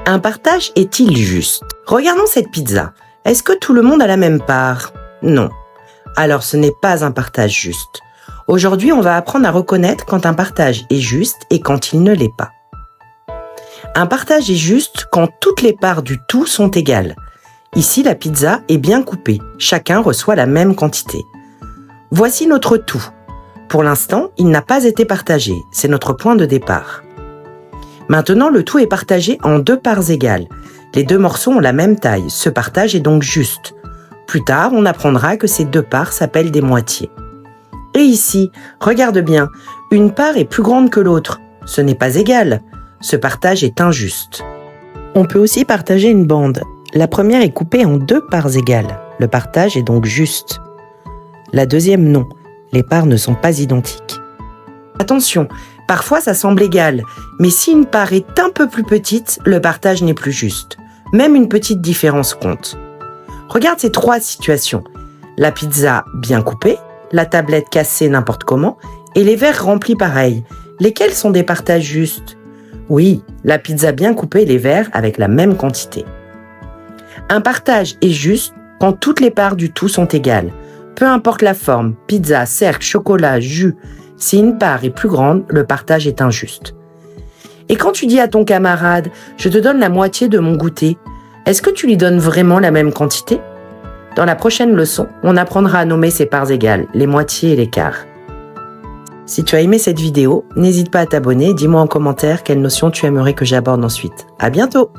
Un partage est-il juste? Regardons cette pizza. Est-ce que tout le monde a la même part? Non. Alors ce n'est pas un partage juste. Aujourd'hui, on va apprendre à reconnaître quand un partage est juste et quand il ne l'est pas. Un partage est juste quand toutes les parts du tout sont égales. Ici, la pizza est bien coupée. Chacun reçoit la même quantité. Voici notre tout. Pour l'instant, il n'a pas été partagé. C'est notre point de départ. Maintenant, le tout est partagé en 2 parts égales. Les 2 morceaux ont la même taille. Ce partage est donc juste. Plus tard, on apprendra que ces 2 parts s'appellent des moitiés. Et ici, regarde bien, une part est plus grande que l'autre. Ce n'est pas égal. Ce partage est injuste. On peut aussi partager une bande. La première est coupée en 2 parts égales. Le partage est donc juste. La deuxième, non. Les parts ne sont pas identiques. Attention, parfois ça semble égal, mais si une part est un peu plus petite, le partage n'est plus juste. Même une petite différence compte. Regarde ces 3 situations. La pizza bien coupée, la tablette cassée n'importe comment, et les verres remplis pareil. Lesquels sont des partages justes? Oui, la pizza bien coupée et les verres avec la même quantité. Un partage est juste quand toutes les parts du tout sont égales. Peu importe la forme, pizza, cercle, chocolat, jus, si une part est plus grande, le partage est injuste. Et quand tu dis à ton camarade « Je te donne la moitié de mon goûter », est-ce que tu lui donnes vraiment la même quantité? Dans la prochaine leçon, on apprendra à nommer ces parts égales, les moitiés et les quarts. Si tu as aimé cette vidéo, n'hésite pas à t'abonner et dis-moi en commentaire quelle notion tu aimerais que j'aborde ensuite. À bientôt!